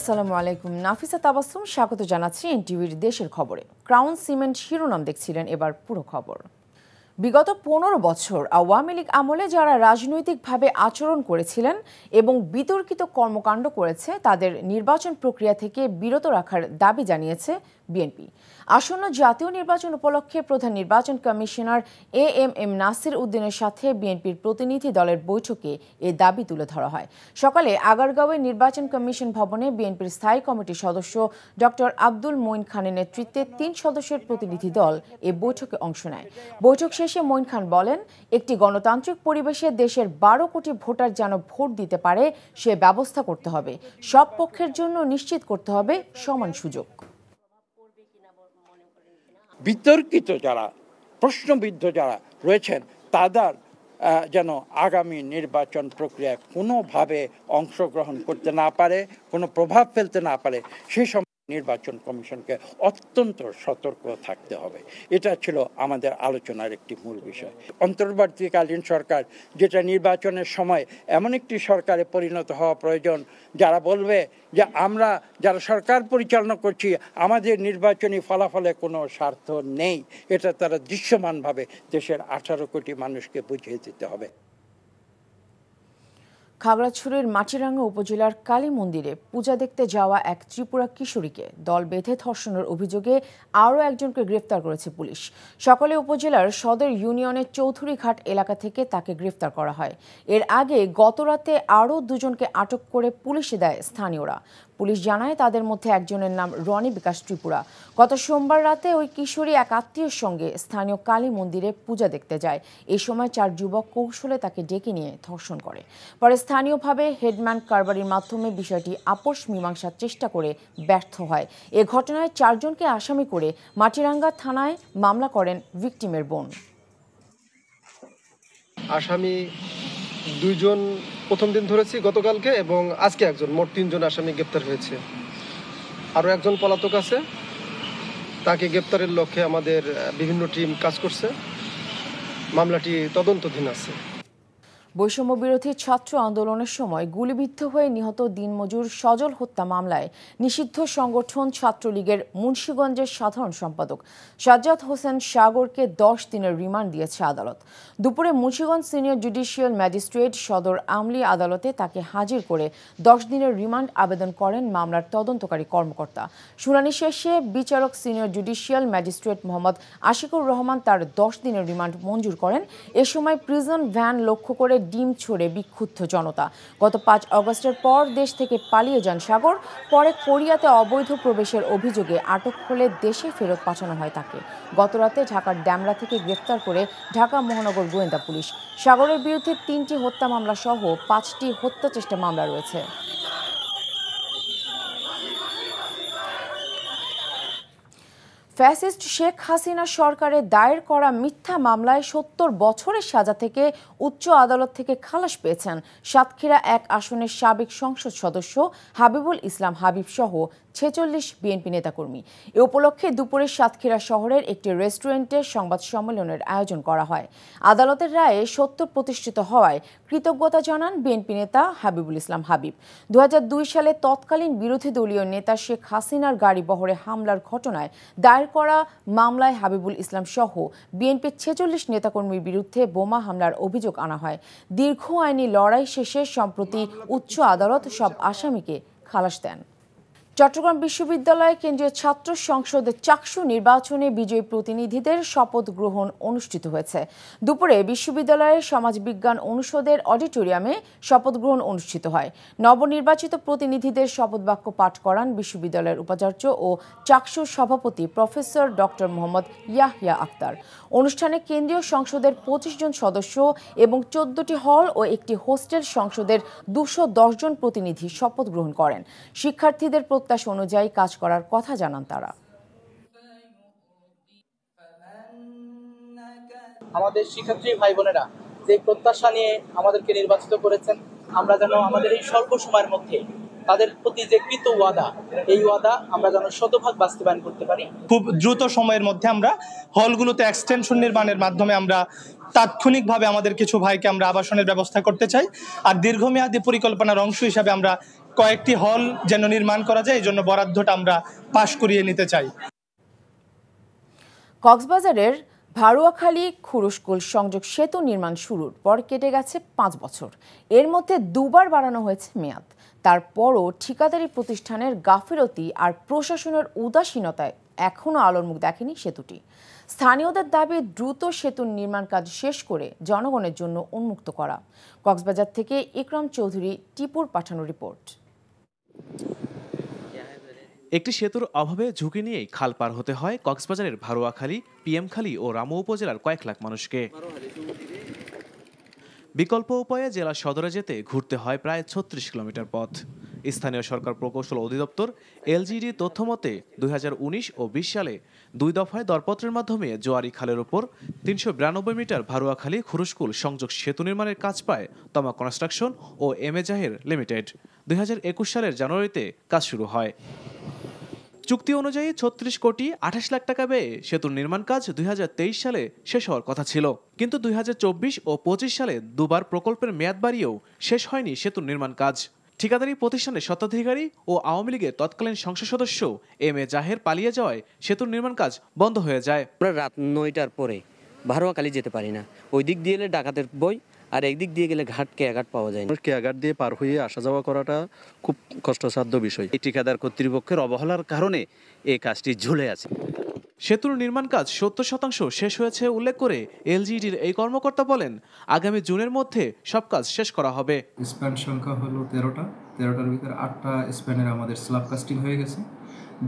আসসালামু আলাইকুম। নাফিসা তাবাসসুম স্বাগত জানাচ্ছি এনটিভির দেশের খবরে। ক্রাউন সিমেন্ট শিরোনাম দেখছিলেন, এবার পুরো খবর। বিগত 15 বছর আওয়ামী লীগ আমলে যারা রাজনৈতিকভাবে আচরণ করেছিলেন এবং বিতর্কিত কর্মকাণ্ড করেছে তাদের নির্বাচন প্রক্রিয়া থেকে বিরত রাখার দাবি জানিয়েছে বিএনপি। আসন্ন জাতীয় নির্বাচন উপলক্ষে প্রধান নির্বাচন কমিশনার এএমএম নাসির উদ্দিনের সাথে বিএনপির প্রতিনিধি দলের বৈঠকে এ দাবি তুলে ধরা হয়। সকালে আগারগাঁওয়ে নির্বাচন কমিশন ভবনে বিএনপির স্থায়ী কমিটির সদস্য ডক্টর আব্দুল মঈন খানের নেতৃত্বে 3 সদস্যের প্রতিনিধি দল এ বৈঠকে অংশ নেয়। বৈঠক শেষে মঈন খান বলেন, একটি গণতান্ত্রিক পরিবেশে দেশের 12 কোটি ভোটার যেন ভোট দিতে পারে সে ব্যবস্থা করতে হবে। সব পক্ষের জন্য নিশ্চিত করতে হবে সমান সুযোগ। বিতর্কিত যারা, প্রশ্নবিদ্ধ যারা রয়েছেন তাদের যেন আগামী নির্বাচন প্রক্রিয়ায় কোনোভাবে অংশগ্রহণ করতে না পারে, কোনো প্রভাব ফেলতে না পারে, সেই সময় নির্বাচন কমিশনকে অত্যন্ত সতর্ক থাকতে হবে। এটা ছিল আমাদের আলোচনার একটি মূল বিষয়। অন্তর্বর্তীকালীন সরকার যেটা নির্বাচনের সময় এমন একটি সরকারে পরিণত হওয়া প্রয়োজন যারা বলবে যে আমরা যারা সরকার পরিচালনা করছি আমাদের নির্বাচনী ফলাফলে কোনো স্বার্থ নেই, এটা তারা দৃশ্যমানভাবে দেশের 18 কোটি মানুষকে বুঝিয়ে দিতে হবে। খাগড়াছড়ির মাটিরাঙ্গা উপজেলার কালী মন্দিরে পূজা দেখতে যাওয়া এক ত্রিপুরা কিশোরীকে দল বেঁধে ধর্ষণের অভিযোগে আরও একজনকে গ্রেফতার করেছে পুলিশ। সকালে উপজেলার সদর ইউনিয়নের চৌধুরীঘাট এলাকা থেকে তাকে গ্রেফতার করা হয়। এর আগে গতরাতে আরও 2 জনকে আটক করে পুলিশে দেয় স্থানীয়রা। পুলিশ জানায় তাদের মধ্যে একজনের নাম রনি বিকাশ ত্রিপুরা। গত সোমবার রাতে ওই কিশোরী এক আত্মীয়ের সঙ্গে স্থানীয় কালী মন্দিরে পূজা দেখতে যায়। এই সময় 4 যুবক কৌশলে তাকে ডেকে নিয়ে ধর্ষণ করে। পরে স্থানীয়ভাবে হেডম্যান কারবারির মাধ্যমে বিষয়টি আপোষ মীমাংসার চেষ্টা করে ব্যর্থ হয়। এ ঘটনায় 4 জনকে আসামি করে মাটিরাঙ্গা থানায় মামলা করেন ভিকটিমের বোন। আসামি 2 জন প্রথম দিন ধরেছি গতকালকে, এবং আজকে একজন, মোট 3 জন আসামি গ্রেপ্তার হয়েছে। আরও একজন পলাতক আছে, তাকে গ্রেপ্তারের লক্ষ্যে আমাদের বিভিন্ন টিম কাজ করছে। মামলাটি তদন্তাধীন আছে। বৈষম্য বিরোধী ছাত্র আন্দোলনের সময় গুলিবিদ্ধ হয়ে নিহত দিনমজুর সজল হত্যা মামলায় নিষিদ্ধ সংগঠন ছাত্রলীগের মুন্সিগঞ্জের সাধারণ সম্পাদক সাজ্জাদ হোসেন সাগরকে 10 দিনের রিমান্ড দিয়েছে আদালত। দুপুরে মুন্সিগঞ্জ সিনিয়র জুডিশিয়াল ম্যাজিস্ট্রেট সদর আমলি আদালতে তাকে হাজির করে 10 দিনের রিমান্ড আবেদন করেন মামলার তদন্তকারী কর্মকর্তা। শুনানি শেষে বিচারক senior judicial magistrate Mohammad Ashikur Rahman তার 10 দিনের রিমান্ড মঞ্জুর করেন। এ সময় প্রিজন ভ্যান লক্ষ্য করে ডিম ছড়ে বিক্ষুব্ধ জনতা। গত 5 আগস্টের পর দেশ থেকে পালিয়ে যান সাগর। পরে কোরিয়াতে অবৈধ প্রবেশের অভিযোগে আটক হলে দেশে ফেরত পাঠানো হয় তাকে। গতরাতে ঢাকার ড্যামরা থেকে গ্রেফতার করে ঢাকা মহানগর গোয়েন্দা পুলিশ। সাগরের বিরুদ্ধে 3টি হত্যা মামলা সহ 5টি হত্যা চেষ্টা মামলা রয়েছে। ফ্যাসিস্ট শেখ হাসিনা সরকারের দায়ের করা মিথ্যা মামলায় 70 বছরের সাজা থেকে উচ্চ আদালত থেকে খালাস পেয়েছেন সাতক্ষীরা 1 আসনের সাবেক সংসদ সদস্য হাবিবুল ইসলাম হাবিব সহ 46 বিএনপি নেতাকর্মী। এ উপলক্ষে দুপুরে সাতক্ষীরা শহরের একটি রেস্টুরেন্টে সংবাদ সম্মেলনের আয়োজন করা হয়। আদালতের রায়ে সত্য প্রতিষ্ঠিত হওয়ায় কৃতজ্ঞতা জানান বিএনপি নেতা হাবিবুল ইসলাম হাবিব। 2002 সালে তৎকালীন বিরোধী দলীয় নেতা শেখ হাসিনার গাড়ি বহরে হামলার ঘটনায় দায়ের করা মামলায় হাবিবুল ইসলাম সহ বিএনপির 46 নেতাকর্মীর বিরুদ্ধে বোমা হামলার অভিযোগ আনা হয়। দীর্ঘ আইনি লড়াই শেষে সম্প্রতি উচ্চ আদালত সব আসামিকে খালাস দেন। চট্টগ্রাম বিশ্ববিদ্যালয় কেন্দ্রীয় ছাত্র সংসদের চাকসু নির্বাচনে বিজয়ী প্রতিনিধিদের শপথ গ্রহণ অনুষ্ঠিত হয়েছে। দুপুরে বিশ্ববিদ্যালয়ের সমাজবিজ্ঞান অনুষদের অডিটোরিয়ামে শপথ গ্রহণ অনুষ্ঠিত হয়। নবনির্বাচিত প্রতিনিধিদের শপথ বাক্য পাঠ করান বিশ্ববিদ্যালয়ের উপাচার্য ও চাকসুর সভাপতি প্রফেসর ডক্টর মোহাম্মদ ইয়াহিয়া আক্তার। অনুষ্ঠানে কেন্দ্রীয় সংসদের 25 জন সদস্য এবং 14টি হল ও একটি হোস্টেল সংসদের 210 জন প্রতিনিধি শপথ গ্রহণ করেন। শিক্ষার্থীদের প্রত্যাশা অনুযায়ী কাজ করার কথা জানান তারা। আমাদের শিক্ষার্থী ভাই বোনেরা যে প্রত্যাশা নিয়ে আমাদেরকে নির্বাচিত করেছেন, আমরা যেন আমাদের এই স্বল্প সময়ের মধ্যে তাদের প্রতি যে কৃত ওয়াদা, এই ওয়াদা আমরা যেন শতভাগ বাস্তবায়ন করতে পারি। খুব দ্রুত সময়ের মধ্যে আমরা হলগুলোতে এক্সটেনশন নির্মাণের মাধ্যমে আমরা তাৎক্ষণিকভাবে আমাদের কিছু ভাইকে আমরা আবাসনের ব্যবস্থা করতে চাই। আর দীর্ঘমেয়াদী পরিকল্পনার অংশ হিসাবে আমরা কয়েকটি হল যেন নির্মাণ করা যায়, এই জন্য বরাদ্দটা আমরা পাশ করিয়ে নিতে চাই। কক্সবাজারের ভারুয়াখালী খুরুশকুল সংযোগ সেতু নির্মাণ শুরুর পর কেটে গেছে 5 বছর। এর মধ্যে দুবার বাড়ানো হয়েছে মেয়াদ। তারপরও ঠিকাদারি প্রতিষ্ঠানের গাফিলতি আর প্রশাসনের উদাসীনতায় এখনও আলোর মুখ দেখেনি সেতুটি। স্থানীয়দের দাবি দ্রুত সেতুর নির্মাণ কাজ শেষ করে জনগণের জন্য উন্মুক্ত করা। কক্সবাজার থেকে ইকরাম চৌধুরী টিপুর পাঠানো রিপোর্ট। একটি সেতুর অভাবে ঝুঁকি নিয়েই খাল পার হতে হয় কক্সবাজারের ভারুয়াখালী, পিএমখালী ও রামু উপজেলার কয়েক লাখ মানুষকে। বিকল্প উপায়ে জেলা সদরে যেতে ঘুরতে হয় প্রায় 36 কিলোমিটার পথ। স্থানীয় সরকার প্রকৌশল অধিদপ্তর এলজিডি তথ্যমতে 2019 ও 20 সালে 2 দফায় দরপত্রের মাধ্যমে জোয়ারি খালের উপর 392 মিটার ভারুয়াখালী খুরুশকুল সংযোগ সেতু নির্মাণের কাজ পায় তমা কনস্ট্রাকশন ও এমএ জাহের লিমিটেড। 2021 সালের জানুয়ারিতে কাজ শুরু হয়। চুক্তি অনুযায়ী 36 কোটি 28 লাখ টাকা ব্যয়ে সেতুর নির্মাণ কাজ 2023 সালে শেষ হওয়ার কথা ছিল, কিন্তু 2024 ও 25 সালে দুবার প্রকল্পের মেয়াদ বাড়িয়েও শেষ হয়নি সেতুর নির্মাণ কাজ। ঠিকাদারি প্রতিষ্ঠানের স্বত্বাধিকারী ও আওয়ামী লীগের তৎকালীন সংসদ সদস্য এমএ জাহের পালিয়ে যাওয়ায় সেতুর নির্মাণ কাজ বন্ধ হয়ে যায়। আমরা রাত 9টার পরে ভারুয়াখালী যেতে পারি না। ওই দিক দিয়ে এলে ডাকাতের বই, আর একদিক দিয়ে গেলে কেয়াঘাট পাওয়া যায় না। কেয়াঘাট দিয়ে পার হয়ে আসা যাওয়া করাটা খুব কষ্টসাধ্য বিষয়। এই ঠিকাদার কর্তৃপক্ষের অবহেলার কারণে এই কাজটি ঝুলে আছে। সেতুর নির্মাণ কাজ 70% শেষ হয়েছে উল্লেখ করে এলজিডির এই কর্মকর্তা বলেন, আগামী জুনের মধ্যে সব কাজ শেষ করা হবে। স্প্যান সংখ্যা হলো 13টার ভিতরে 8টা স্প্যানের আমাদের স্ল্যাব কাস্টিং হয়ে গেছে।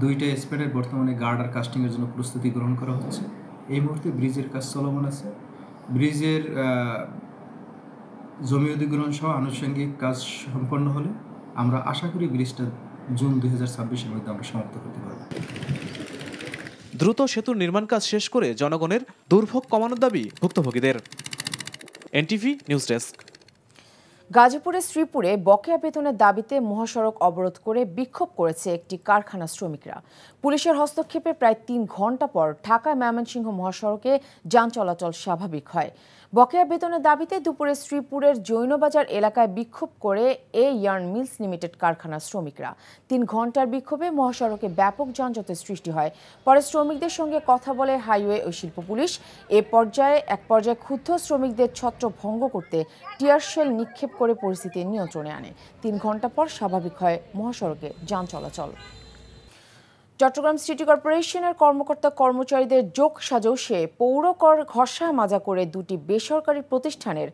2টা স্প্যানের বর্তমানে গার্ডার কাস্টিংয়ের জন্য প্রস্তুতি গ্রহণ করা হচ্ছে। এই মুহূর্তে ব্রিজের কাজ চলমান আছে। ব্রিজের জমি অধিগ্রহণ সহ আনুষঙ্গিক কাজ সম্পন্ন হলে আমরা আশা করি ব্রিজটা জুন 2026-এর মধ্যে আমরা সমাপ্ত করতে পারব। দ্রুত সেতুর নির্মাণ কাজ শেষ করে জনগণের দুর্ভোগ কমানোর দাবি ভুক্তভোগীদের। NTV news desk. গাজীপুরের শ্রীপুরে বকেয়া বেতনের দাবিতে মহাসড়ক অবরোধ করে বিক্ষোভ করেছে একটি কারখানা শ্রমিকরা। পুলিশের হস্তক্ষেপে প্রায় 3 ঘন্টা পর ঢাকা ময়মনসিংহ মহাসড়কে যান চলাচল স্বাভাবিক হয়। বকেয়া বেতনের দাবিতে দুপুরে শ্রীপুরের জৈনবাজার এলাকায় বিক্ষোভ করে এ ইয়ার্ন মিলস লিমিটেড কারখানার শ্রমিকরা। 3 ঘন্টার বিক্ষোভে মহাসড়কে ব্যাপক যানজটের সৃষ্টি হয়। পরে শ্রমিকদের সঙ্গে কথা বলে হাইওয়ে ও শিল্প পুলিশ। এক পর্যায়ে ক্ষুব্ধ শ্রমিকদের ছত্র ভঙ্গ করতে টিয়ার শেল নিক্ষেপ করে পরিস্থিতি নিয়ন্ত্রণে আনে। 3 ঘন্টা পর স্বাভাবিক হয় মহাসড়কে যান চলাচল। চট্টগ্রাম সিটি কর্পোরেশনের কর্মকর্তা কর্মচারীদের যোগ সাজশে পৌর কর ঘষা মাজা করে 2টি বেসরকারি প্রতিষ্ঠানের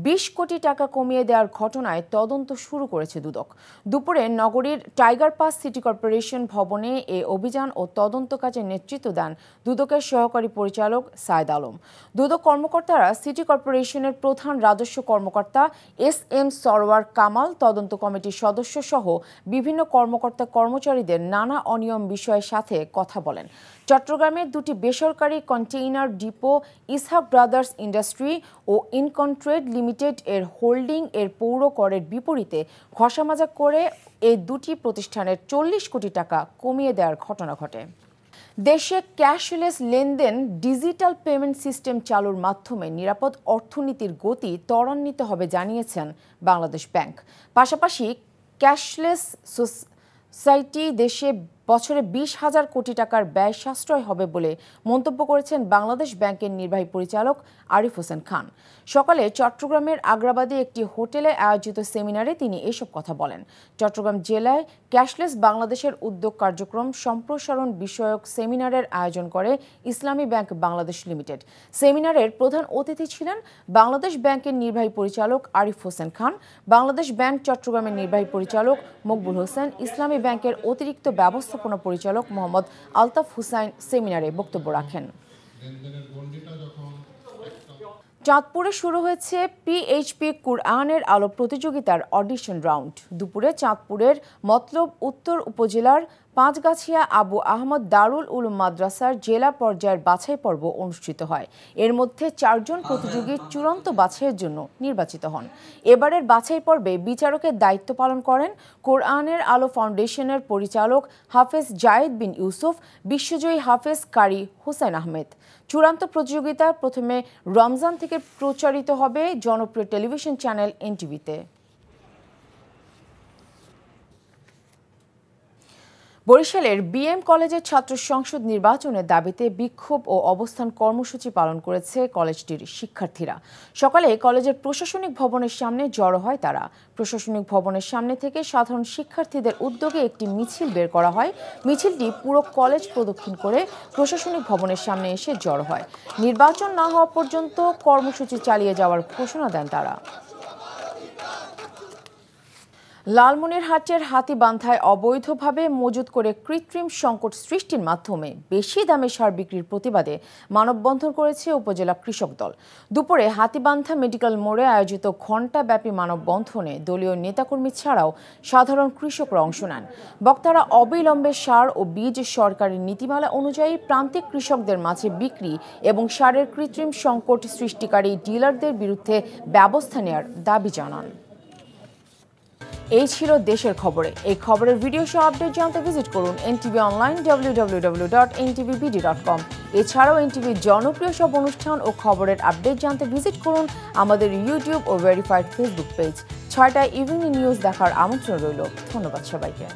20 কোটি টাকা কমিয়ে দেওয়ার ঘটনায় তদন্ত শুরু করেছে দুদক। দুপুরে নগরীর টাইগার পাস সিটি কর্পোরেশন ভবনে এ অভিযান ও তদন্ত কাজে নেতৃত্ব দেন দুদকের সহকারী পরিচালক সায়েদ আলম। দুদক কর্মকর্তারা সিটি কর্পোরেশনের প্রধান রাজস্ব কর্মকর্তা SM সরওয়ার কামাল, তদন্ত কমিটির সদস্য সহ বিভিন্ন কর্মকর্তা কর্মচারীদের নানা অনিয়ম বিষয়ে সাথে কথা বলেন। চট্টগ্রামের 2টি বেসরকারি container depot Ishaq brothers industry ও ইনকন্ট্রেড লিমিটেড এর হোল্ডিং এর পৌর করের বিপরীতে ঘষামাজা করে এই 2টি প্রতিষ্ঠানের 40 কোটি টাকা কমিয়ে দেওয়ার ঘটনা ঘটে। দেশে ক্যাশলেস লেনদেন ডিজিটাল পেমেন্ট সিস্টেম চালুর মাধ্যমে নিরাপদ অর্থনীতির গতি ত্বরান্বিত হবে জানিয়েছেন বাংলাদেশ ব্যাংক। পাশাপাশি ক্যাশলেস সোসাইটি দেশে বছরে 20,000 কোটি টাকার ব্যয় সাশ্রয় হবে বলে মন্তব্য করেছেন বাংলাদেশ ব্যাংকের নির্বাহী পরিচালক আরিফ হোসেন খান। সকালে চট্টগ্রামের আগ্রাবাদে একটি হোটেলে আয়োজিত সেমিনারে তিনি এসব কথা বলেন। চট্টগ্রাম জেলায় ক্যাশলেস বাংলাদেশের উদ্যোগ কার্যক্রম সম্প্রসারণ বিষয়ক সেমিনারের আয়োজন করে ইসলামী ব্যাংক বাংলাদেশ লিমিটেড। সেমিনারের প্রধান অতিথি ছিলেন বাংলাদেশ ব্যাংকের নির্বাহী পরিচালক আরিফ হোসেন খান, বাংলাদেশ ব্যাংক চট্টগ্রামের নির্বাহী পরিচালক মকবুল হোসেন, ইসলামী ব্যাংকের অতিরিক্ত ব্যবস্থাপনা পরিচালক মোহাম্মদ আলতাফ হুসাইন সেমিনারে বক্তব্য রাখেন। চাঁদপুরে শুরু হয়েছে PHP কুরআনের আলো প্রতিযোগিতার অডিশন রাউন্ড। দুপুরে চাঁদপুরের মতলব উত্তর উপজেলার পাঁচগাছিয়া আবু আহমদ দারুল উলুম মাদ্রাসার জেলা পর্যায়ের বাছাই পর্ব অনুষ্ঠিত হয়। এর মধ্যে 4 জন প্রতিযোগী চূড়ান্ত বাছাইয়ের জন্য নির্বাচিত হন। এবারের বাছাই পর্বে বিচারকের দায়িত্ব পালন করেন কোরআনের আলো ফাউন্ডেশনের পরিচালক হাফেজ জায়েদ বিন ইউসুফ, বিশ্বজয়ী হাফেজ কারি হুসাইন আহমেদ। চূড়ান্ত প্রতিযোগিতা প্রথমে রমজান থেকে প্রচারিত হবে জনপ্রিয় টেলিভিশন চ্যানেল NTV-তে। বরিশালের বিএম কলেজের ছাত্র সংসদ নির্বাচনের দাবিতে বিক্ষোভ ও অবস্থান কর্মসূচি পালন করেছে কলেজটির শিক্ষার্থীরা। সকালে কলেজের প্রশাসনিক ভবনের সামনে জড়ো হয় তারা। প্রশাসনিক ভবনের সামনে থেকে সাধারণ শিক্ষার্থীদের উদ্যোগে একটি মিছিল বের করা হয়। মিছিলটি পুরো কলেজ প্রদক্ষিণ করে প্রশাসনিক ভবনের সামনে এসে জড়ো হয়। নির্বাচন না হওয়া পর্যন্ত কর্মসূচি চালিয়ে যাওয়ার ঘোষণা দেন তারা। লালমনিরহাটের হাতীবান্ধায় অবৈধভাবে মজুত করে কৃত্রিম সংকট সৃষ্টির মাধ্যমে বেশি দামে সার বিক্রির প্রতিবাদে মানববন্ধন করেছে উপজেলা কৃষক দল। দুপুরে হাতীবান্ধা মেডিকেল মোড়ে আয়োজিত ঘণ্টাব্যাপী মানববন্ধনে দলীয় নেতাকর্মী ছাড়াও সাধারণ কৃষকরা অংশ নেন। বক্তারা অবিলম্বে সার ও বীজ সরকারি নীতিমালা অনুযায়ী প্রান্তিক কৃষকদের মাঝে বিক্রি এবং সারের কৃত্রিম সংকট সৃষ্টিকারী ডিলারদের বিরুদ্ধে ব্যবস্থা নেওয়ার দাবি জানান। এই ছিল দেশের খবরে। এই খবরের ভিডিও সহ আপডেট জানতে ভিজিট করুন এনটিভি অনলাইন www.ntvbd.com। এছাড়াও এনটিভির জনপ্রিয় সব অনুষ্ঠান ও খবরের আপডেট জানতে ভিজিট করুন আমাদের ইউটিউব ও ভেরিফাইড ফেসবুক পেজ। 6টায় ইভিনিং নিউজ দেখার আমন্ত্রণ রইল। ধন্যবাদ সবাইকে।